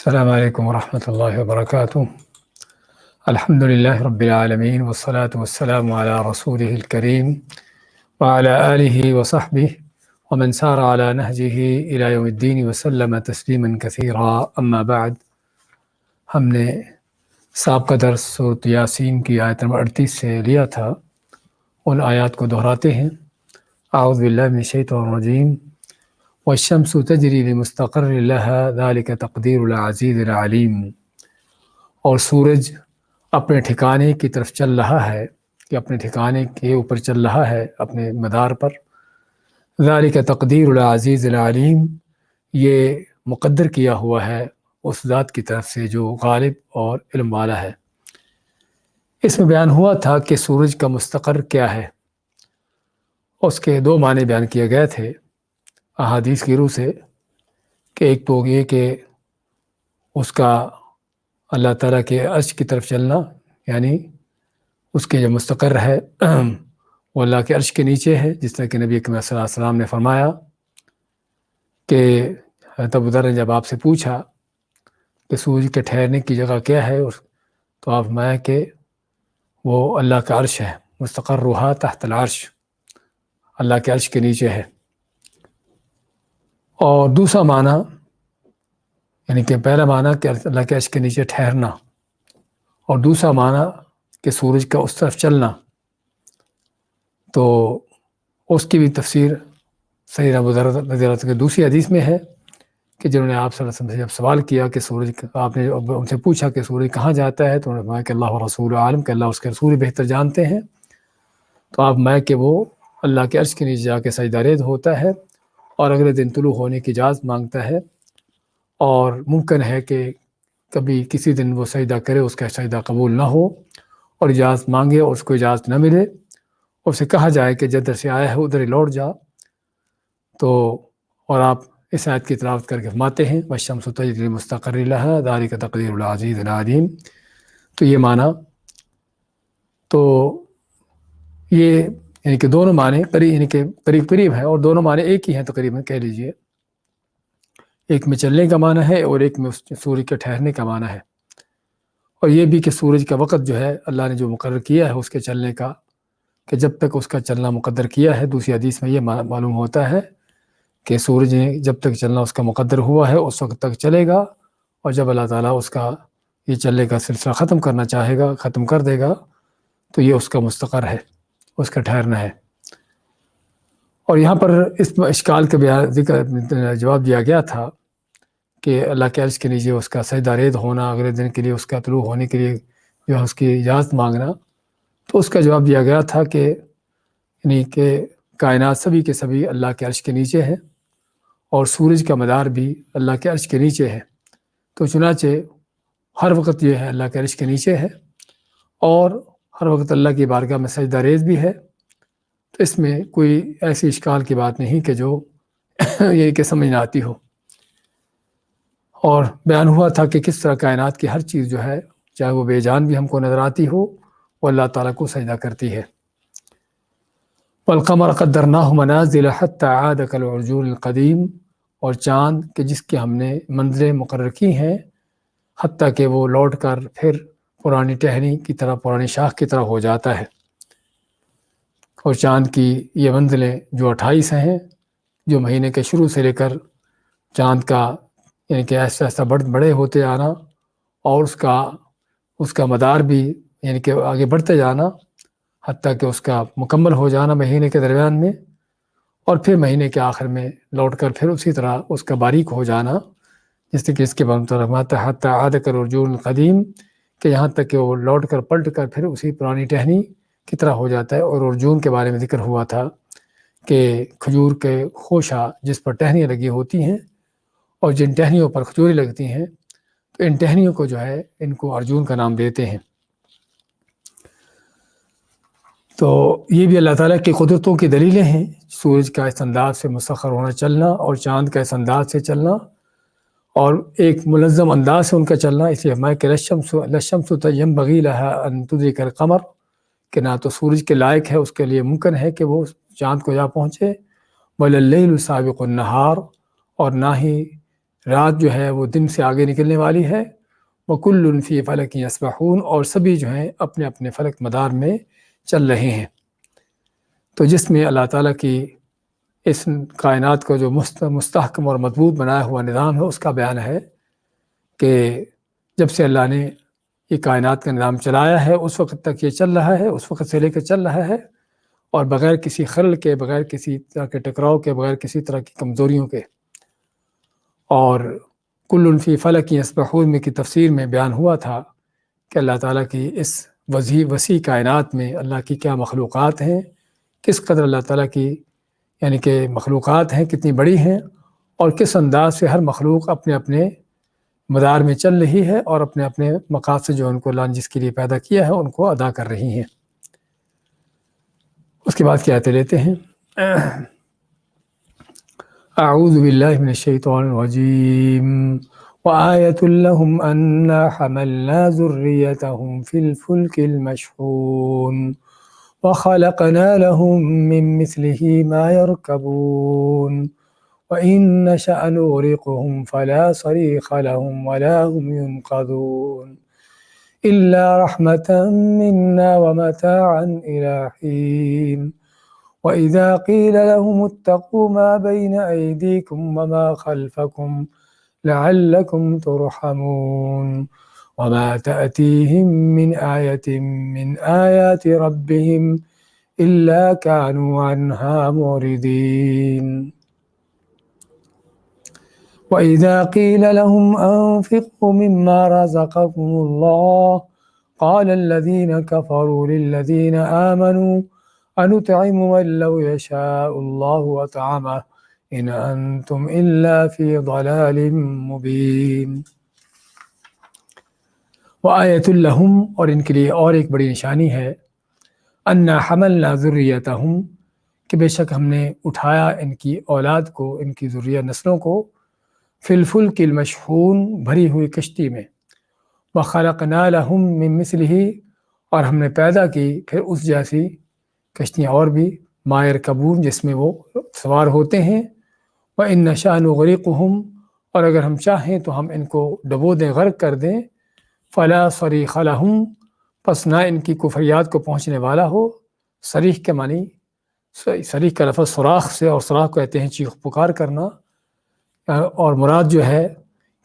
السلام علیکم ورحمۃ اللہ وبرکاتہ۔ الحمد للہ رب العالمین والصلاة والسلام علی رسولہ الکریم وعلی آلہ وصحبہ ومن سار علی نہجہ الی یوم الدین وسلم تسلیما کثیرا، اما بعد۔ ہم نے سابقہ درس سورۃ یاسین کی آیت نمبر 38 سے لیا تھا، ان آیات کو دہراتے ہیں۔ اعوذ باللہ من الشیطان الرجیم، والشمس تجری لمستقر لها ذلك تقدیر العزیز العلیم، اور سورج اپنے ٹھکانے کی طرف چل رہا ہے، کہ اپنے ٹھکانے کے اوپر چل رہا ہے، اپنے مدار پر۔ ذلك تقدیر العزیز العلیم، یہ مقدر کیا ہوا ہے اس ذات کی طرف سے جو غالب اور علم والا ہے۔ اس میں بیان ہوا تھا کہ سورج کا مستقر کیا ہے، اس کے دو معنی بیان کیے گئے تھے احادیث کی روح سے، کہ ایک تو یہ کہ اس کا اللہ تعالیٰ کے عرش کی طرف چلنا، یعنی اس کے جو مستقر ہے وہ اللہ کے عرش کے نیچے ہے، جس طرح کہ نبی اکرم صلی اللہ علیہ وسلم نے فرمایا کہ حضرت ابو ذر نے جب آپ سے پوچھا کہ سورج کے ٹھہرنے کی جگہ کیا ہے، تو آپ فرمایا کہ وہ اللہ کا عرش ہے، مستقرها تحت العرش، اللہ کے عرش کے نیچے ہے۔ اور دوسرا معنی، یعنی کہ پہلا معنی کہ اللہ کے عرش کے نیچے ٹھہرنا، اور دوسرا معنی کہ سورج کا اس طرف چلنا، تو اس کی بھی تفسیر سیدنا ابو ذر رضی اللہ عنہ کی دوسری حدیث میں ہے کہ جنہوں نے آپ صلی اللہ علیہ وسلم سے جب سوال کیا کہ سورج، آپ نے ان سے پوچھا کہ سورج کہاں جاتا ہے، تو انہوں نے فرمایا کہ اللہ رسول عالم، کہ اللہ اس کے رسول بہتر جانتے ہیں۔ تو آپ میں کہ وہ اللہ کے عرش کے نیچے جا کے سجدہ ریز ہوتا ہے، اور اگلے دن طلوع ہونے کی اجازت مانگتا ہے، اور ممکن ہے کہ کبھی کسی دن وہ سجدہ کرے، اس کا سجدہ قبول نہ ہو، اور اجازت مانگے اور اس کو اجازت نہ ملے، اور اسے کہا جائے کہ جدھر سے آیا ہے ادھر ہی لوٹ جا۔ تو اور آپ اس آیت کی تلاوت کر کے فرماتے ہیں والشمس تجری لمستقر لها ذلك تقدیر العزیز العلیم۔ تو یہ معنی، تو یہ یعنی کہ دونوں معنی قریب، یعنی کہ قریب قریب ہے، اور دونوں معنی ایک ہی ہیں تقریباً، کہہ لیجئے ایک میں چلنے کا معنی ہے اور ایک میں سورج کے ٹھہرنے کا معنی ہے۔ اور یہ بھی کہ سورج کا وقت جو ہے اللہ نے جو مقرر کیا ہے اس کے چلنے کا، کہ جب تک اس کا چلنا مقدر کیا ہے۔ دوسری حدیث میں یہ معلوم ہوتا ہے کہ سورج نے جب تک چلنا اس کا مقدر ہوا ہے اس وقت تک چلے گا، اور جب اللہ تعالیٰ اس کا یہ چلنے کا سلسلہ ختم کرنا چاہے گا، ختم کر دے گا، تو یہ اس کا مستقر ہے، اس کا ٹھہرنا ہے۔ اور یہاں پر اس اشکال کا ذکر جواب دیا گیا تھا کہ اللہ کے عرش کے نیچے اس کا سجدہ ریز ہونا، اگلے دن کے لیے اس کا طلوع ہونے کے لیے جو ہے اس کی اجازت مانگنا، تو اس کا جواب دیا گیا تھا کہ یعنی کہ کائنات سبھی کے سبھی اللہ کے عرش کے نیچے ہے، اور سورج کا مدار بھی اللہ کے عرش کے نیچے ہے۔ تو چنانچہ ہر وقت یہ ہے اللہ کے عرش کے نیچے ہے، اور ہر وقت اللہ کی بارگاہ میں سجدہ ریز بھی ہے۔ تو اس میں کوئی ایسی اشکال کی بات نہیں کہ جو یہ کہ سمجھ نہ آتی ہو۔ اور بیان ہوا تھا کہ کس طرح کائنات کی ہر چیز جو ہے، چاہے وہ بے جان بھی ہم کو نظر آتی ہو، وہ اللہ تعالیٰ کو سجدہ کرتی ہے۔ والقمر قدرناہ منازل حتی عاد کالعرجون القدیم، اور چاند کہ جس کے ہم نے منزلیں مقرر کی ہیں حتیٰ کہ وہ لوٹ کر پھر پرانی ٹہنی کی طرح، پرانی شاخ کی طرح ہو جاتا ہے۔ اور چاند کی یہ منزلیں جو 28 ہیں، جو مہینے کے شروع سے لے کر چاند کا یعنی کہ ایسا ایسا بڑے ہوتے آنا، اور اس کا مدار بھی یعنی کہ آگے بڑھتے جانا حتیٰ کہ اس کا مکمل ہو جانا مہینے کے درمیان میں، اور پھر مہینے کے آخر میں لوٹ کر پھر اسی طرح اس کا باریک ہو جانا، جس سے کہ اس کے بعد حتیٰ عاد کالعرجون القدیم، کہ یہاں تک کہ وہ لوٹ کر پلٹ کر پھر اسی پرانی ٹہنی کی طرح ہو جاتا ہے۔ اور ارجون کے بارے میں ذکر ہوا تھا کہ کھجور کے خوشہ جس پر ٹہنیاں لگی ہوتی ہیں، اور جن ٹہنیوں پر کھجوریں لگتی ہیں، تو ان ٹہنیوں کو جو ہے ان کو ارجون کا نام دیتے ہیں۔ تو یہ بھی اللہ تعالیٰ کی قدرتوں کی دلیلیں ہیں، سورج کا اس انداز سے مسخر ہونا چلنا، اور چاند کا اس انداز سے چلنا، اور ایک منظم انداز سے ان کا چلنا۔ اس لیے ہمارے کہ للشمس ينبغي لها ان تدرك القمر، کہ نہ تو سورج کے لائق ہے، اس کے لیے ممکن ہے کہ وہ چاند کو جا پہنچے، ولا الليل سابق النهار، اور نہ ہی رات جو ہے وہ دن سے آگے نکلنے والی ہے، وَكُلٌّ فِي فَلَكٍ يَسْبَحُونَ، اور سبھی جو ہیں اپنے اپنے فلک مدار میں چل رہے ہیں۔ تو جس میں اللہ تعالیٰ کی اس کائنات کو جو مستحکم اور مضبوط بنایا ہوا نظام ہے، اس کا بیان ہے کہ جب سے اللہ نے یہ کائنات کا نظام چلایا ہے اس وقت تک یہ چل رہا ہے، اس وقت سے لے کے چل رہا ہے، اور بغیر کسی خلل کے، بغیر کسی طرح کے ٹکراؤ کے، بغیر کسی طرح کی کمزوریوں کے۔ اور کل فی فلک یسبحون میں کی تفسیر میں بیان ہوا تھا کہ اللہ تعالیٰ کی اس وسیع کائنات میں اللہ کی کیا مخلوقات ہیں، کس قدر اللہ تعالیٰ کی یعنی کہ مخلوقات ہیں کتنی بڑی ہیں، اور کس انداز سے ہر مخلوق اپنے اپنے مدار میں چل رہی ہے اور اپنے اپنے مقاصد جو ان کو اللہ نے جس کے لیے پیدا کیا ہے ان کو ادا کر رہی ہیں۔ اس کے بعد کیا آیتیں لیتے ہیں۔ اعوذ باللہ من الشیطان الرجیم وآیۃ لہم انا حملنا ذریتہم فی الفلک المشحون وخلقنا لهم من مثله ما يركبون وإن نشأ نغرقهم فلا صريخ لهم ولا هم ينقذون إلا رحمة منا ومتاعا إلى حين وإذا قيل لهم اتقوا ما بين أيديكم وما خلفكم لعلكم ترحمون وما تأتيهم من آية من آيات ربهم إلا كانوا عنها معرضين وإذا قيل لهم أنفقوا مما رزقكم الله قال الذين كفروا للذين آمنوا أنطعم من لو يشاء الله أطعمه إن أنتم إلا في ضلال مبين۔ وآیۃ لہم، اور ان کے لیے اور ایک بڑی نشانی ہے، انا حملنا ذریتہم، کہ بے شک ہم نے اٹھایا ان کی اولاد کو، ان کی ذریہ نسلوں کو، فی الفلک المشحون، بھری ہوئی کشتی میں، وخلقنا لہم من مثلہ، اور ہم نے پیدا کی پھر اس جیسی کشتیاں اور بھی، ما یرکبون، جس میں وہ سوار ہوتے ہیں، وإن نشأ نغرقهم، اور اگر ہم چاہیں تو ہم ان کو ڈبو دیں، غرق کر دیں، فلا صریخ لہم، پس نہ ان کی فریاد کو پہنچنے والا ہو۔ صریخ کے معنی، صریخ کا لفظ صراخ سے، اور صراخ کہتے ہیں چیخ پکار کرنا، اور مراد جو ہے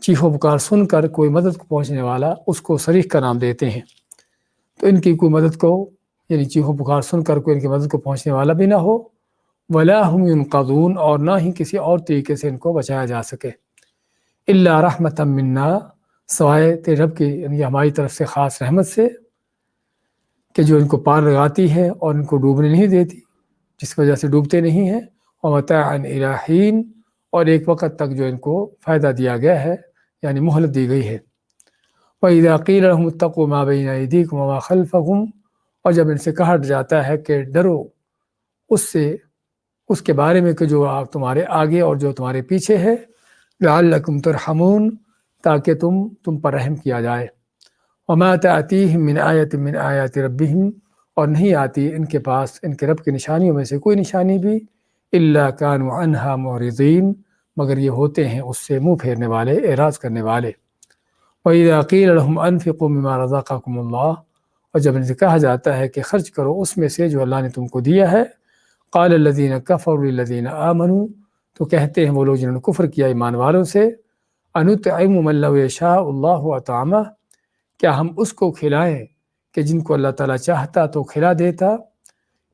چیخ و پکار سن کر کوئی مدد کو پہنچنے والا، اس کو صریخ کا نام دیتے ہیں۔ تو ان کی کوئی مدد کو، یعنی چیخ و پکار سن کر کوئی ان کی مدد کو پہنچنے والا بھی نہ ہو، ولا هم ينقذون، اور نہ ہی کسی اور طریقے سے ان کو بچایا جا سکے، الا رحمتا منا، سوائے تیرے رب کی، یعنی ہماری طرف سے خاص رحمت سے، کہ جو ان کو پار لگاتی ہے اور ان کو ڈوبنے نہیں دیتی، جس وجہ سے ڈوبتے نہیں ہیں، ومتاعا الی حین، اور ایک وقت تک جو ان کو فائدہ دیا گیا ہے، یعنی مہلت دی گئی ہے۔ وَإِذَا قِيلَ لَهُمُ اتَّقُوا مَا بَيْنَ أَيْدِيكُمْ وَمَا خَلْفَكُمْ، اور جب ان سے کہا جاتا ہے کہ ڈرو اس سے، اس کے بارے میں کہ جو تمہارے آگے اور جو تمہارے پیچھے ہے، لعلکم ترحمون، تاکہ تم پر رحم کیا جائے۔ وما تأتیہم من آیۃ من آیات ربہم، اور نہیں آتی ان کے پاس ان کے رب کی نشانیوں میں سے کوئی نشانی بھی، الا کانوا عنہا معرضین، مگر یہ ہوتے ہیں اس سے منہ پھیرنے والے، اعراض کرنے والے۔ وَإِذَا قِيلَ لَهُمْ أَنفِقُوا مِمَّا رَزَقَكُمُ اللَّهُ، اور جب ان سے کہا جاتا ہے کہ خرچ کرو اس میں سے جو اللہ نے تم کو دیا ہے، قال الذین کفروا للذین آمنوا، تو کہتے ہیں وہ لوگ جنہوں نے کفر کیا ایمان والوں سے، انطعم من لو یشاء اللہ اطعمہ، کیا ہم اس کو کھلائیں کہ جن کو اللہ تعالیٰ چاہتا تو کھلا دیتا،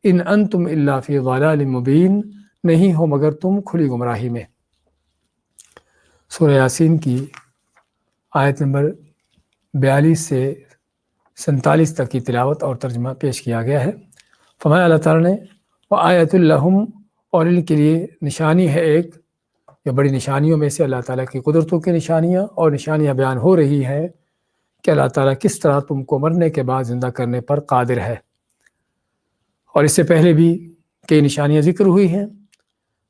ان انتم الا فی ضلال مبین، نہیں ہو مگر تم کھلی گمراہی میں۔ سورہ یاسین کی آیت نمبر 42 سے 47 تک کی تلاوت اور ترجمہ پیش کیا گیا ہے۔ فرمایا اللہ تعالیٰ نے، وآیۃ لہم، اور ان کے لیے نشانی ہے ایک، یا بڑی نشانیوں میں سے اللہ تعالیٰ کی قدرتوں کی نشانیاں، اور نشانیاں بیان ہو رہی ہیں کہ اللہ تعالیٰ کس طرح تم کو مرنے کے بعد زندہ کرنے پر قادر ہے۔ اور اس سے پہلے بھی کئی نشانیاں ذکر ہوئی ہیں،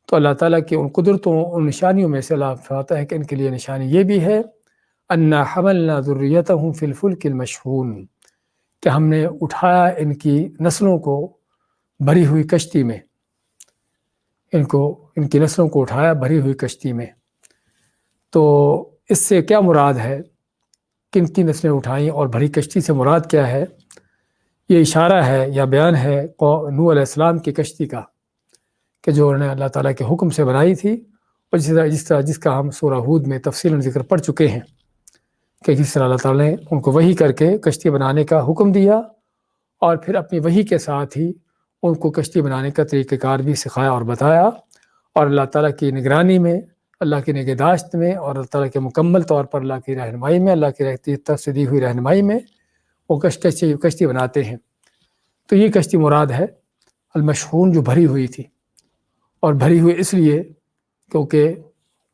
تو اللہ تعالیٰ کی ان قدرتوں، ان نشانیوں میں سے اللہ فرماتا ہے کہ ان کے لیے نشانی یہ بھی ہے، انا حملنا ذریتہم فی الفلک المشحون، کہ ہم نے اٹھایا ان کی نسلوں کو بھری ہوئی کشتی میں، ان کی نسلوں کو اٹھایا بھری ہوئی کشتی میں۔ تو اس سے کیا مراد ہے، کن کی نسلیں اٹھائیں اور بھری کشتی سے مراد کیا ہے؟ یہ اشارہ ہے یا بیان ہے نوح علیہ السلام کی کشتی کا، کہ جو انہوں نے اللہ تعالیٰ کے حکم سے بنائی تھی، اور جس کا ہم سورہ ہود میں تفصیلاً ذکر پڑھ چکے ہیں، کہ جس طرح اللہ تعالیٰ نے ان کو وحی کر کے کشتی بنانے کا حکم دیا، اور پھر اپنی وحی کے ساتھ ہی ان کو کشتی بنانے کا طریقہ کار بھی سکھایا اور بتایا، اور اللہ تعالیٰ کی نگرانی میں، اللہ کی نگہداشت میں، اور اللہ تعالیٰ کے مکمل طور پر اللہ کی رہنمائی میں، اللہ کی طرف سے دی ہوئی رہنمائی میں وہ کشتی بناتے ہیں۔ تو یہ کشتی مراد ہے المشحون، جو بھری ہوئی تھی، اور بھری ہوئی اس لیے کیونکہ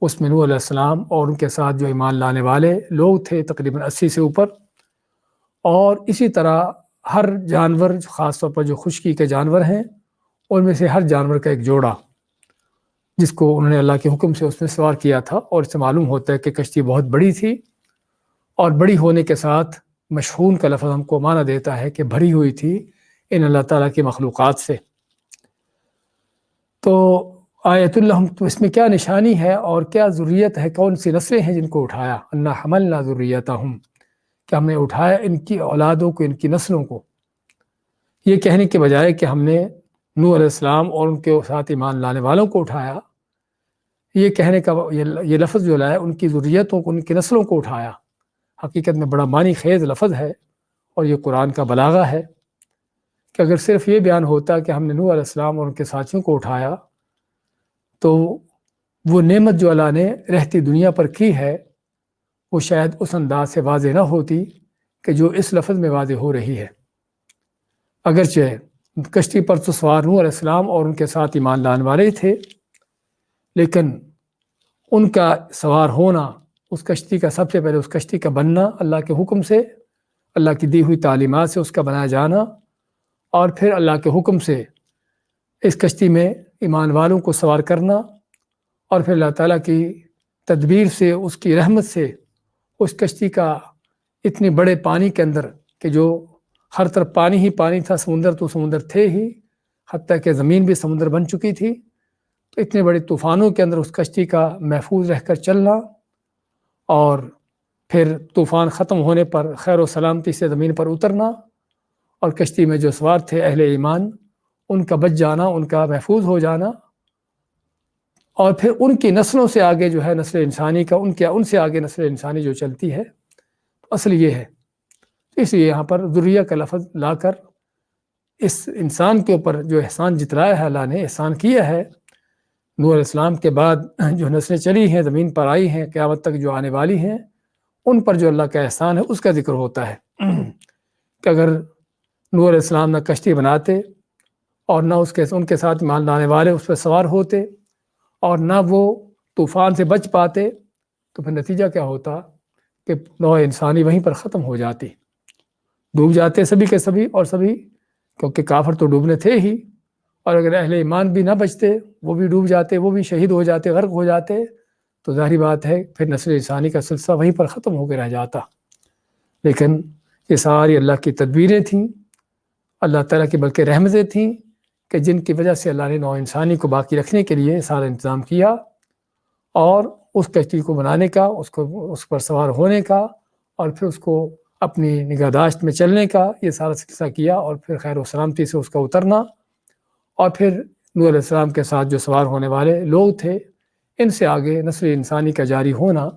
اس میں نوح علیہ السلام اور ان کے ساتھ جو ایمان لانے والے لوگ تھے تقریباً 80 سے اوپر، اور اسی طرح ہر جانور، خاص طور پر جو خشکی کے جانور ہیں، ان میں سے ہر جانور کا ایک جوڑا، جس کو انہوں نے اللہ کے حکم سے اس میں سوار کیا تھا۔ اور اس سے معلوم ہوتا ہے کہ کشتی بہت بڑی تھی، اور بڑی ہونے کے ساتھ مشحون کا لفظ ہم کو معنی دیتا ہے کہ بھری ہوئی تھی ان اللہ تعالیٰ کی مخلوقات سے۔ تو آیت اللہ، تو اس میں کیا نشانی ہے اور کیا ذریت ہے، کون سی نسلیں ہیں جن کو اٹھایا؟ انا حملنا ذریتہم، کہ ہم نے اٹھایا ان کی اولادوں کو، ان کی نسلوں کو۔ یہ کہنے کے بجائے کہ ہم نے نوح علیہ السلام اور ان کے ساتھ ایمان لانے والوں کو اٹھایا، یہ کہنے کا یہ لفظ جو لایا ان کی ذریتوں کو، ان کی نسلوں کو اٹھایا، حقیقت میں بڑا معنی خیز لفظ ہے، اور یہ قرآن کا بلاغہ ہے کہ اگر صرف یہ بیان ہوتا کہ ہم نے نوح علیہ السلام اور ان کے ساتھیوں کو اٹھایا، تو وہ نعمت جو اللہ نے رہتی دنیا پر کی ہے وہ شاید اس انداز سے واضح نہ ہوتی کہ جو اس لفظ میں واضح ہو رہی ہے۔ اگرچہ کشتی پر تو سوار نوح علیہ السلام اور ان کے ساتھ ایمان لانے والے تھے، لیکن ان کا سوار ہونا، اس کشتی کا سب سے پہلے اس کشتی کا بننا اللہ کے حکم سے، اللہ کی دی ہوئی تعلیمات سے اس کا بنایا جانا، اور پھر اللہ کے حکم سے اس کشتی میں ایمان والوں کو سوار کرنا، اور پھر اللہ تعالیٰ کی تدبیر سے، اس کی رحمت سے اس کشتی کا اتنے بڑے پانی کے اندر، کہ جو ہر طرف پانی ہی پانی تھا، سمندر تو سمندر تھے ہی، حتیٰ کہ زمین بھی سمندر بن چکی تھی، تو اتنے بڑے طوفانوں کے اندر اس کشتی کا محفوظ رہ کر چلنا، اور پھر طوفان ختم ہونے پر خیر و سلامتی سے زمین پر اترنا، اور کشتی میں جو سوار تھے اہل ایمان، ان کا بچ جانا، ان کا محفوظ ہو جانا، اور پھر ان کی نسلوں سے آگے جو ہے نسل انسانی کا، ان سے آگے نسل انسانی جو چلتی ہے، اصل یہ ہے۔ اس لیے یہاں پر ذریہ کا لفظ لا کر اس انسان کے اوپر جو احسان جتلایا ہے، اللہ نے احسان کیا ہے، نوح علیہ السلام کے بعد جو نسلیں چلی ہیں، زمین پر آئی ہیں، قیامت تک جو آنے والی ہیں، ان پر جو اللہ کا احسان ہے اس کا ذکر ہوتا ہے کہ اگر نوح علیہ السلام نہ کشتی بناتے، اور نہ ان کے ساتھ ایمان لانے والے اس پہ سوار ہوتے، اور نہ وہ طوفان سے بچ پاتے، تو پھر نتیجہ کیا ہوتا کہ نوع انسانی وہیں پر ختم ہو جاتی، ڈوب جاتے سبھی کے سبھی، اور سبھی، کیونکہ کافر تو ڈوبنے تھے ہی، اور اگر اہل ایمان بھی نہ بچتے، وہ بھی ڈوب جاتے، وہ بھی شہید ہو جاتے، غرق ہو جاتے، تو ظاہری بات ہے پھر نسل انسانی کا سلسلہ وہیں پر ختم ہو کے رہ جاتا۔ لیکن یہ ساری اللہ کی تدبیریں تھیں، اللہ تعالیٰ کی بلکہ رحمتیں تھیں، کہ جن کی وجہ سے اللہ نے نوع انسانی کو باقی رکھنے کے لیے سارا انتظام کیا، اور اس کشتی کو بنانے کا، اس پر سوار ہونے کا، اور پھر اس کو اپنی نگہداشت میں چلنے کا یہ سارا سلسلہ کیا، اور پھر خیر و سلامتی سے اس کا اترنا، اور پھر نوح علیہ السلام کے ساتھ جو سوار ہونے والے لوگ تھے، ان سے آگے نسل انسانی کا جاری ہونا،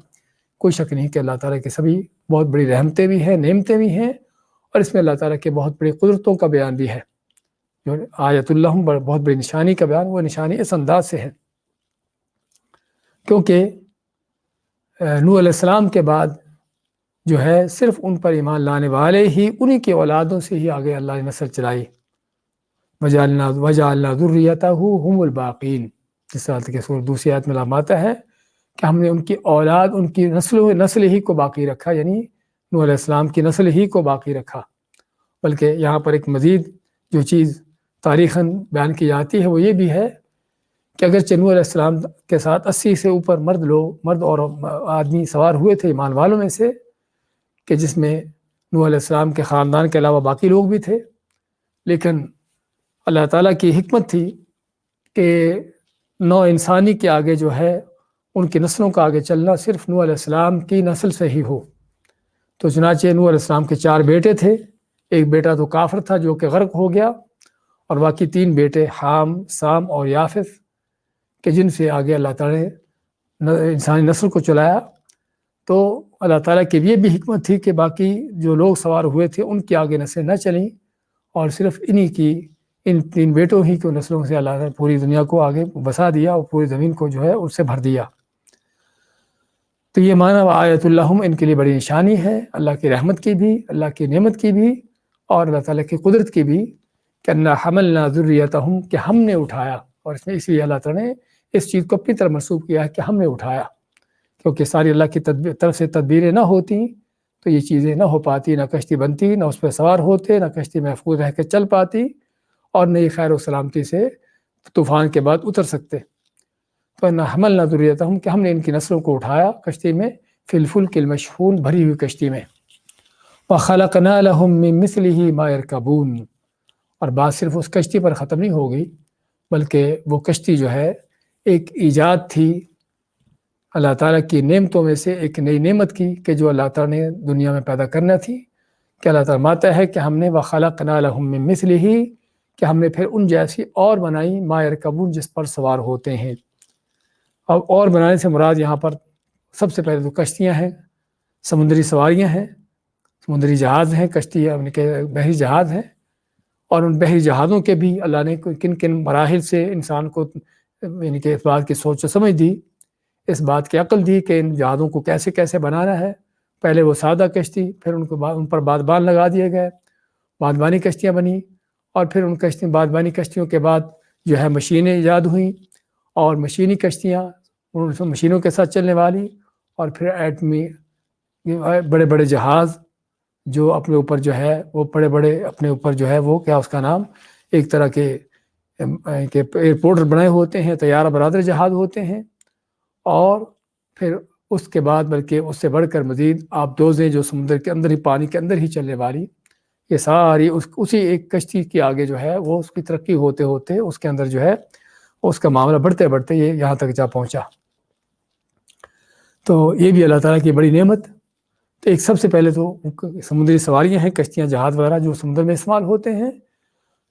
کوئی شک نہیں کہ اللہ تعالیٰ کی سبھی بہت بڑی رحمتیں بھی ہیں، نعمتیں بھی ہیں، اور اس میں اللہ تعالیٰ کے بہت بڑی قدرتوں کا بیان بھی ہے۔ جو آیت اللہ، بہت بڑی نشانی کا بیان، وہ نشانی اس انداز سے ہے کیونکہ نوح علیہ السلام کے بعد جو ہے صرف ان پر ایمان لانے والے ہی، انہی کی اولادوں سے ہی آگے اللہ نے نسل چلائی۔ وَجَعَلْنَا ذُرِّيَّتَهُ هُمُ الْبَاقِينَ، جس طرح کہ سورۃ دوسری آیت میں آتا ہے کہ ہم نے ان کی اولاد، ان کی نسل ہی کو باقی رکھا، یعنی نوح علیہ السلام کی نسل ہی کو باقی رکھا۔ بلکہ یہاں پر ایک مزید جو چیز تاریخاً بیان کی جاتی ہے وہ یہ بھی ہے کہ اگرچہ نوح علیہ السلام کے ساتھ 80 سے اوپر مرد اور آدمی سوار ہوئے تھے ایمان والوں میں سے، کہ جس میں نوح علیہ السلام کے خاندان کے علاوہ باقی لوگ بھی تھے، لیکن اللہ تعالیٰ کی حکمت تھی کہ نوع انسانی کے آگے جو ہے ان کی نسلوں کا آگے چلنا صرف نوح علیہ السلام کی نسل سے ہی ہو۔ تو چنانچہ نوح علیہ السلام کے 4 بیٹے تھے، ایک بیٹا تو کافر تھا جو کہ غرق ہو گیا، اور باقی 3 بیٹے حام، سام اور یافث کہ جن سے آگے اللہ تعالیٰ نے انسانی نسل کو چلایا۔ تو اللہ تعالیٰ کی یہ بھی حکمت تھی کہ باقی جو لوگ سوار ہوئے تھے ان کی آگے نسلیں نہ چلیں، اور صرف ان 3 بیٹوں ہی کو نسلوں سے اللہ نے پوری دنیا کو آگے بسا دیا اور پوری زمین کو جو ہے اس سے بھر دیا۔ تو یہ معنی آیت اللہم ان کے لیے بڑی نشانی ہے، اللہ کی رحمت کی بھی، اللہ کی نعمت کی بھی، اور اللہ تعالیٰ کی قدرت کی بھی، کہ انا حملنا ذریتہم کہ ہم نے اٹھایا۔ اور اس میں اس لیے اللہ تعالیٰ نے اس چیز کو اپنی طرف منسوب کیا ہے کہ ہم نے اٹھایا، کیونکہ ساری اللہ کی طرف سے تدبیریں نہ ہوتی تو یہ چیزیں نہ ہو پاتی، نہ کشتی بنتی، نہ اس پہ سوار ہوتے، نہ کشتی محفوظ رہ کے چل پاتی، اور نہ یہ خیر و سلامتی سے طوفان کے بعد اتر سکتے۔ تو نہ حملنا ذریتہم کہ ہم نے ان کی نسلوں کو اٹھایا کشتی میں، فی الفلک المشحون بھری ہوئی کشتی میں، وخلقنا لهم من مثلہ ما یرکبون۔ اور بات صرف اس کشتی پر ختم نہیں ہو گئی، بلکہ وہ کشتی جو ہے ایک ایجاد تھی اللہ تعالیٰ کی نعمتوں میں سے، ایک نئی نعمت کی کہ جو اللہ تعالیٰ نے دنیا میں پیدا کرنا تھی، کہ اللہ تعالیٰ ماتا ہے کہ ہم نے وخلقنا لهم من مثلہ کہ ہم نے پھر ان جیسی اور بنائی ما یرکبون جس پر سوار ہوتے ہیں۔ اور بنانے سے مراد یہاں پر سب سے پہلے تو کشتیاں ہیں، سمندری سواریاں ہیں، سمندری جہاز ہیں، کشتی یعنی کہ بحری جہاز ہیں، اور ان بحری جہازوں کے بھی اللہ نے کن کن مراحل سے انسان کو یعنی کہ اس بات کی سوچ و سمجھ دی، اس بات کی عقل دی کہ ان جہازوں کو کیسے کیسے بنانا ہے۔ پہلے وہ سادہ کشتی، پھر ان پر بادبان لگا دیے گئے، بادبانی کشتیاں بنی، اور پھر ان بادبانی کشتیوں کے بعد جو ہے مشینیں ایجاد ہوئیں، اور مشینی کشتیاں مشینوں کے ساتھ چلنے والی، اور پھر ایٹمی بڑے بڑے جہاز جو اپنے اوپر جو ہے وہ بڑے بڑے اپنے اوپر جو ہے وہ کیا اس کا نام ایک طرح کے ایئرپورٹ بنائے ہوتے ہیں، طیارہ برادر جہاز ہوتے ہیں، اور پھر اس کے بعد بلکہ اس سے بڑھ کر مزید آبدوزیں جو سمندر کے اندر ہی پانی کے اندر ہی چلنے والی، یہ ساری اسی ایک کشتی کے آگے جو ہے وہ اس کی ترقی ہوتے ہوتے اس کے اندر جو ہے اس کا معاملہ بڑھتے بڑھتے یہ یہاں تک جا پہنچا۔ تو یہ بھی اللہ تعالیٰ کی بڑی نعمت۔ تو ایک سب سے پہلے تو سمندری سواریاں ہیں، کشتیاں جہاز وغیرہ جو سمندر میں استعمال ہوتے ہیں،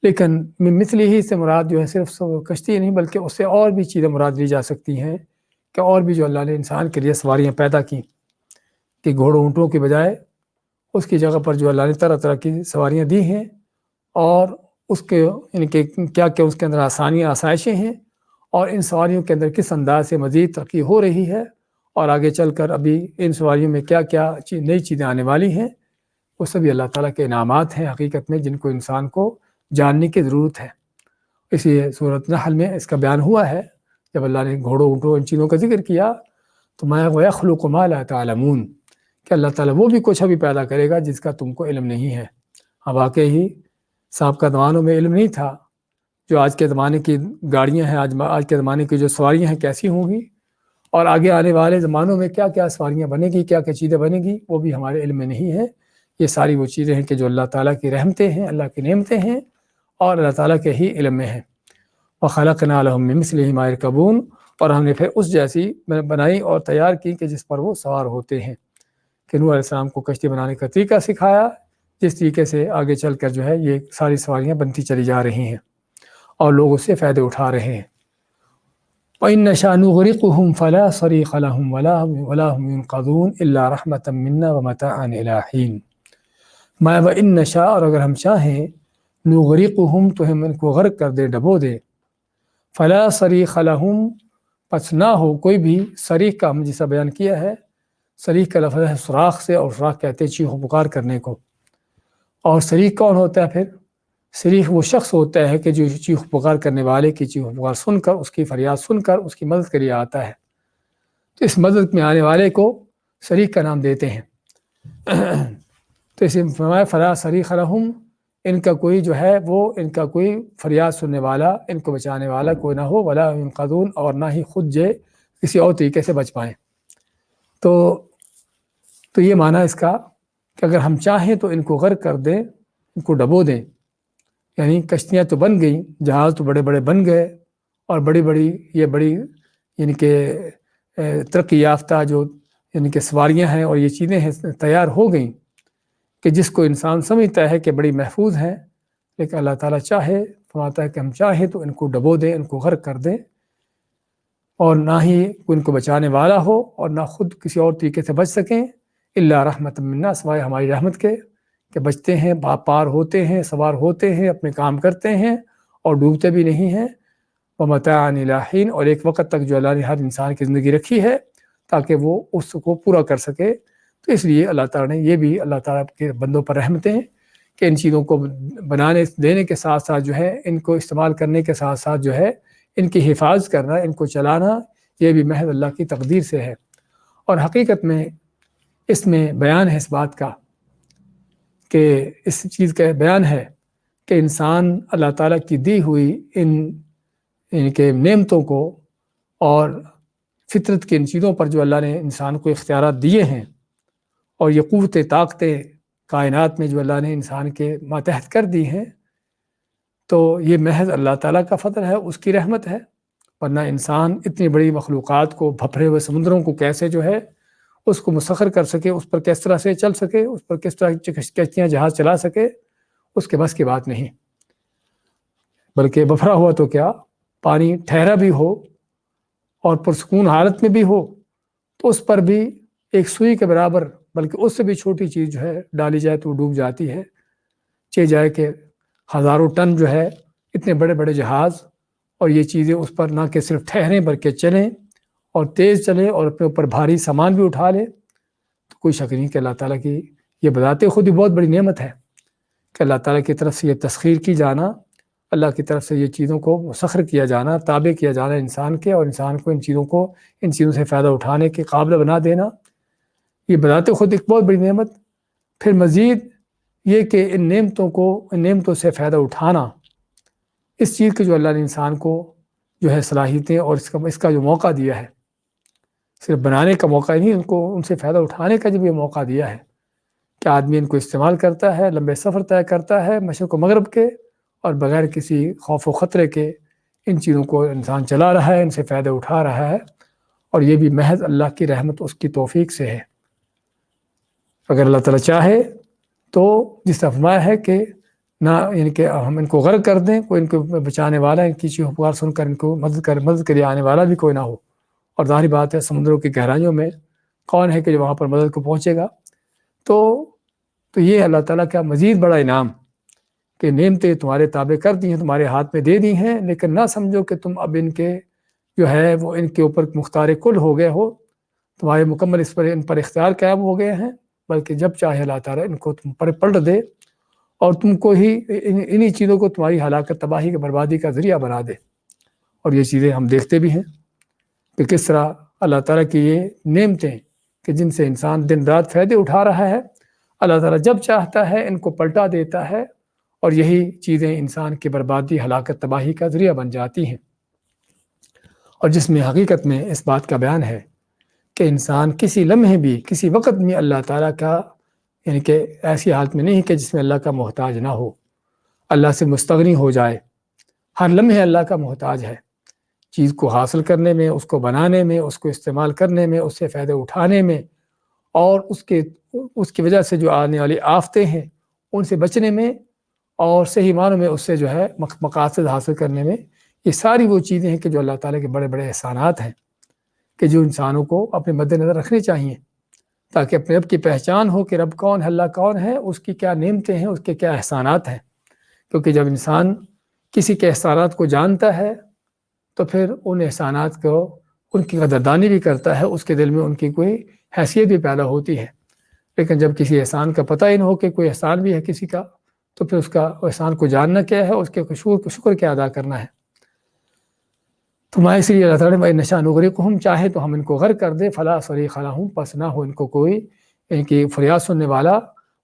لیکن مثلی ہی سے مراد جو ہے صرف کشتی نہیں بلکہ اس سے اور بھی چیزیں مراد لی جا سکتی ہیں، کہ اور بھی جو اللہ نے انسان کے لیے سواریاں پیدا کی، کہ گھوڑوں اونٹوں کی بجائے اس کی جگہ پر جو اللہ نے طرح طرح کی سواریاں دی ہیں، اور اس کے یعنی کہ کیا کیا اس کے اندر آسانیاں آسائشیں ہیں، اور ان سواریوں کے اندر کس انداز سے مزید ترقی ہو رہی ہے، اور آگے چل کر ابھی ان سواریوں میں کیا کیا نئی چیزیں آنے والی ہیں، وہ سبھی اللہ تعالیٰ کے انعامات ہیں حقیقت میں، جن کو انسان کو جاننے کی ضرورت ہے۔ اسی لیے سورۃ نحل میں اس کا بیان ہوا ہے، جب اللہ نے گھوڑوں اونٹوں ان چیزوں کا ذکر کیا تو ما یخلق ما لا تعلمون کہ اللہ تعالیٰ وہ بھی کچھ ابھی پیدا کرے گا جس کا تم کو علم نہیں ہے۔ اب واقعی ہی سابقہ زمانوں میں علم نہیں تھا، جو آج کے زمانے کی گاڑیاں ہیں، آج کے زمانے کی جو سواریاں ہیں کیسی ہوں گی، اور آگے آنے والے زمانوں میں کیا کیا سواریاں بنے گی، کیا کیا چیزیں بنے گی، وہ بھی ہمارے علم میں نہیں ہے۔ یہ ساری وہ چیزیں ہیں کہ جو اللہ تعالیٰ کی رحمتیں ہیں، اللہ کی نعمتیں ہیں، اور اللہ تعالیٰ کے ہی علم میں ہیں۔ وَخَلَقْنَا لَهُم مِّن مِّثْلِهِ مَا يَرْكَبُونَ اور ہم نے پھر اس جیسی بنائی اور تیار کی کہ جس پر وہ سوار ہوتے ہیں، کہ نوح علیہ السلام کو کشتی بنانے کا طریقہ سکھایا، جس طریقے سے آگے چل کر جو ہے یہ ساری سواریاں بنتی چلی جا رہی ہیں اور لوگ اس سے فائدے اٹھا رہے ہیں۔ وَإِن نَّشَأْ نُغْرِقْهُمْ فَلَا صَرِيخَ لَهُمْ وَلَا هُمْ يُنقَذُونَ إِلَّا رَحْمَةً مِّنَّا وَمَتَاعًا إِلَىٰ حِينٍ۔ وَإِن نَّشَأْ اور اگر ہم چاہیں نُغْرِقْهُمْ تو ہم ان کو غرق کر دیں، ڈبو دیں، فَلَا صَرِيخَ لَهُمْ پس نہ ہو کوئی بھی، صریخ کا ہم جیسا بیان کیا ہے، صریخ کا لفظ ہے صراخ سے، اور صراخ کہتے ہیں چیخ و پکار کرنے کو۔ اور صریخ کون ہوتا ہے پھر؟ صریخ وہ شخص ہوتا ہے کہ جو چیخ و پکار کرنے والے کی چیخ و پکار سن کر، اس کی فریاد سن کر اس کی مدد کے لیے آتا ہے، تو اس مدد میں آنے والے کو صریخ کا نام دیتے ہیں۔ تو اسے فرمایا فلا صریخ لہم، ان کا کوئی جو ہے وہ ان کا کوئی فریاد سننے والا، ان کو بچانے والا کوئی نہ ہو، ولا ينقذون اور نہ ہی خود جو کسی اور طریقے سے بچ پائیں۔ تو یہ معنی اس کا کہ اگر ہم چاہیں تو ان کو غرق کر دیں، ان کو ڈبو دیں، یعنی کشتیاں تو بن گئیں، جہاز تو بڑے بڑے بن گئے، اور بڑی بڑی یعنی کہ ترقی یافتہ جو یعنی کہ سواریاں ہیں اور یہ چیزیں ہیں تیار ہو گئیں کہ جس کو انسان سمجھتا ہے کہ بڑی محفوظ ہیں، لیکن اللہ تعالیٰ چاہے فرماتا ہے کہ ہم چاہیں تو ان کو ڈبو دیں، ان کو غرق کر دیں، اور نہ ہی ان کو بچانے والا ہو اور نہ خود کسی اور طریقے سے بچ سکیں، الا رحمت منا، سوائے ہماری رحمت کے کہ بچتے ہیں، پار ہوتے ہیں، سوار ہوتے ہیں، اپنے کام کرتے ہیں اور ڈوبتے بھی نہیں ہیں، ومتاعا الی حین، اور ایک وقت تک جو اللہ نے ہر انسان کی زندگی رکھی ہے تاکہ وہ اس کو پورا کر سکے۔ تو اس لیے اللہ تعالیٰ نے یہ بھی اللہ تعالیٰ کے بندوں پر رحمتیں کہ ان چیزوں کو بنانے دینے کے ساتھ ساتھ جو ہے ان کو استعمال کرنے کے ساتھ ساتھ جو ہے ان کی حفاظت کرنا، ان کو چلانا، یہ بھی محض اللہ کی تقدیر سے ہے۔ اور حقیقت میں اس میں بیان ہے اس بات کا کہ اس چیز کا بیان ہے کہ انسان اللہ تعالیٰ کی دی ہوئی ان کے نعمتوں کو اور فطرت کی ان چیزوں پر جو اللہ نے انسان کو اختیارات دیے ہیں اور یہ قوتیں طاقتیں کائنات میں جو اللہ نے انسان کے ماتحت کر دی ہیں، تو یہ محض اللہ تعالیٰ کا فضل ہے، اس کی رحمت ہے، ورنہ انسان اتنی بڑی مخلوقات کو، بھپھرے ہوئے سمندروں کو کیسے جو ہے اس کو مسخر کر سکے، اس پر کس طرح سے چل سکے، اس پر کس طرح کشتیاں جہاز چلا سکے، اس کے بس کی بات نہیں۔ بلکہ بھرا ہوا تو کیا، پانی ٹھہرا بھی ہو اور پرسکون حالت میں بھی ہو تو اس پر بھی ایک سوئی کے برابر، بلکہ اس سے بھی چھوٹی چیز جو ہے ڈالی جائے تو ڈوب جاتی ہے، چاہے جائے کہ ہزاروں ٹن جو ہے اتنے بڑے بڑے جہاز اور یہ چیزیں اس پر نہ کہ صرف ٹھہریں بلکہ چلیں اور تیز چلیں اور اپنے اوپر بھاری سامان بھی اٹھا لیں، تو کوئی شک نہیں کہ اللہ تعالیٰ کی یہ بذات خود ہی بہت بڑی نعمت ہے کہ اللہ تعالیٰ کی طرف سے یہ تسخیر کی جانا، اللہ کی طرف سے یہ چیزوں کو مسخر کیا جانا، تابع کیا جانا انسان کے، اور انسان کو ان چیزوں سے فائدہ اٹھانے کے قابل بنا دینا، یہ بذات خود ایک بہت بڑی نعمت۔ پھر مزید یہ کہ ان نعمتوں سے فائدہ اٹھانا، اس چیز کے جو اللہ نے انسان کو جو ہے صلاحیتیں اور اس کا جو موقع دیا ہے، صرف بنانے کا موقع نہیں، ان سے فائدہ اٹھانے کا جب یہ موقع دیا ہے کہ آدمی ان کو استعمال کرتا ہے، لمبے سفر طے کرتا ہے مشرق و مغرب کے، اور بغیر کسی خوف و خطرے کے ان چیزوں کو انسان چلا رہا ہے، ان سے فائدہ اٹھا رہا ہے، اور یہ بھی محض اللہ کی رحمت، اس کی توفیق سے ہے۔ اگر اللہ تعالیٰ چاہے تو جس طرح فرمایا ہے کہ نہ یعنی کہ ہم ان کو غرق کر دیں، کوئی ان کو بچانے والا، ان کی چیخ پکار سن کر ان کو مدد کرے آنے والا بھی کوئی نہ ہو، اور ظاہری بات ہے سمندروں کی گہرائیوں میں کون ہے کہ جو وہاں پر مدد کو پہنچے گا۔ تو یہ اللہ تعالیٰ کا مزید بڑا انعام کہ نعمتیں تمہارے تابع کر دی ہیں، تمہارے ہاتھ میں دے دی ہیں، لیکن نہ سمجھو کہ تم اب ان کے جو ہے وہ ان کے اوپر مختار کل ہو گئے ہو، تمہارے مکمل ان پر اختیار قائم ہو گئے ہیں، بلکہ جب چاہے اللہ تعالیٰ ان کو تم پر پلٹ دے اور تم کو ہی انہی چیزوں کو تمہاری ہلاکت، تباہی، بربادی کا ذریعہ بنا دے۔ اور یہ چیزیں ہم دیکھتے بھی ہیں کہ کس طرح اللہ تعالیٰ کی یہ نعمتیں کہ جن سے انسان دن رات فائدے اٹھا رہا ہے، اللہ تعالیٰ جب چاہتا ہے ان کو پلٹا دیتا ہے، اور یہی چیزیں انسان کی بربادی، ہلاکت، تباہی کا ذریعہ بن جاتی ہیں۔ اور جس میں حقیقت میں اس بات کا بیان ہے کہ انسان کسی لمحے بھی، کسی وقت میں اللہ تعالیٰ کا یعنی کہ ایسی حالت میں نہیں کہ جس میں اللہ کا محتاج نہ ہو، اللہ سے مستغنی ہو جائے، ہر لمحے اللہ کا محتاج ہے، چیز کو حاصل کرنے میں، اس کو بنانے میں، اس کو استعمال کرنے میں، اس سے فائدہ اٹھانے میں، اور اس کی وجہ سے جو آنے والی آفتیں ہیں ان سے بچنے میں، اور صحیح معنوں میں اس سے جو ہے مقاصد حاصل کرنے میں، یہ ساری وہ چیزیں ہیں کہ جو اللہ تعالیٰ کے بڑے بڑے احسانات ہیں کہ جو انسانوں کو اپنے مد نظر رکھنے چاہیے، تاکہ اپنے رب کی پہچان ہو کہ رب کون ہے، اللہ کون ہے، اس کی کیا نعمتیں ہیں، اس کے کیا احسانات ہیں۔ کیونکہ جب انسان کسی کے احسانات کو جانتا ہے تو پھر ان احسانات کو، ان کی قدردانی بھی کرتا ہے، اس کے دل میں ان کی کوئی حیثیت بھی پیدا ہوتی ہے۔ لیکن جب کسی احسان کا پتہ ہی نہ ہو کہ کوئی احسان بھی ہے کسی کا، تو پھر اس کا احسان کو جاننا کیا ہے، اس کے شکر کیا ادا کرنا ہے۔ تو میں اسی لیے اللہ تعالیٰ نے نشا نغرقہم، چاہے تو ہم ان کو غرق کر دے، فلا صریخ لہم، پس نہ ہو ان کو کوئی ان کی فریاد سننے والا،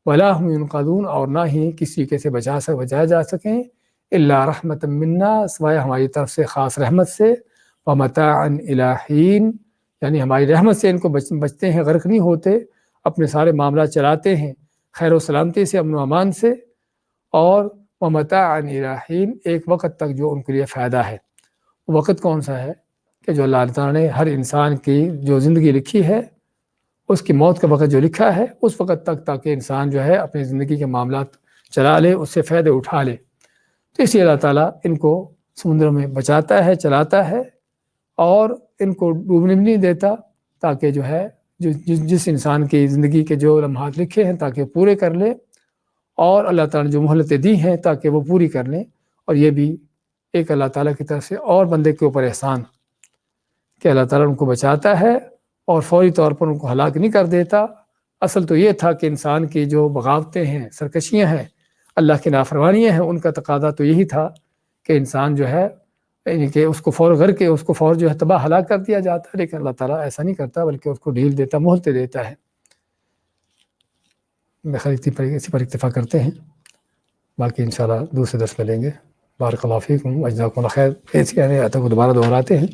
ولا ہم ینقذون، اور نہ ہی کسی کے سے بچایا جا سکیں، الا رحمۃ منا، سوائے ہماری طرف سے خاص رحمت سے، ومتاعا الی حین، یعنی ہماری رحمت سے ان کو بچتے ہیں، غرق نہیں ہوتے، اپنے سارے معاملات چلاتے ہیں خیر و سلامتی سے، امن و امان سے، اور ومتاعا الی حین، ایک وقت تک جو ان کے لیے فائدہ ہے۔ وقت کون سا ہے کہ جو اللہ تعالیٰ نے ہر انسان کی جو زندگی لکھی ہے اس کی موت کا وقت جو لکھا ہے اس وقت تک تاکہ انسان جو ہے اپنی زندگی کے معاملات چلا لے، اس سے فائدے اٹھا لے، تو اس لیے اللہ تعالیٰ ان کو سمندر میں بچاتا ہے، چلاتا ہے اور ان کو ڈوبنے بھی نہیں دیتا، تاکہ جو ہے جس انسان کی زندگی کے جو لمحات لکھے ہیں تاکہ پورے کر لے، اور اللہ تعالیٰ نے جو مہلتیں دی ہیں تاکہ وہ پوری کر لیں۔ اور یہ بھی ایک اللہ تعالیٰ کی طرف سے اور بندے کے اوپر احسان کہ اللہ تعالیٰ ان کو بچاتا ہے اور فوری طور پر ان کو ہلاک نہیں کر دیتا۔ اصل تو یہ تھا کہ انسان کی جو بغاوتیں ہیں، سرکشیاں ہیں، اللہ کی نافرمانیاں ہیں، ان کا تقاضا تو یہی تھا کہ انسان جو ہے کہ اس کو فور کر کے اس کو فور جو ہے تباہ ہلاک کر دیا جاتا ہے، لیکن اللہ تعالیٰ ایسا نہیں کرتا بلکہ اس کو ڈھیل دیتا، مہلتیں دیتا ہے۔ بخیر اسی پر اکتفا کرتے ہیں، باقی انشاءاللہ دوسرے درس میں لیں گے۔ بارک اللہ فیکم وجزاکم اللہ خیر۔ ایسی آیتوں کو دوبارہ دہراتے ہیں۔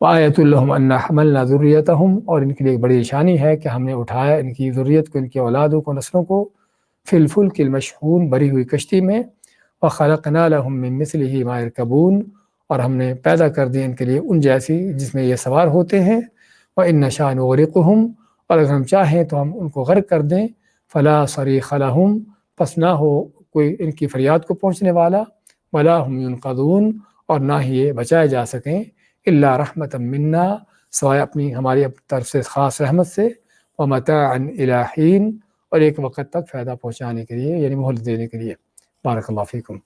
وآیۃ لہم انا حملنا ذریتہم، اور ان کے لیے ایک بڑی نشانی ہے کہ ہم نے اٹھایا ان کی ذریت کو، ان کی اولادوں کو، نسلوں کو، فی الفلک المشحون، بری ہوئی کشتی میں، وخلقنا لہم من مثلہ ما یرکبون، اور ہم نے پیدا کر دی ان کے لیے ان جیسی جس میں یہ سوار ہوتے ہیں، وإن نشاء نغرقہم، اور اگر ہم چاہیں تو ہم ان کو غرق کر دیں، فلا صریخ لہم، پس نہ ہو کوئی ان کی فریاد کو پہنچنے والا، ولا ہم ینقذون، اور نہ ہی یہ بچائے جا سکیں، الا رحمتا منا، سوائے ہماری طرف سے خاص رحمت سے، ومتاعا الی حین، اور ایک وقت تک فائدہ پہنچانے کے لیے، یعنی مہلت دینے کے لیے۔ بارک اللہ فیکم۔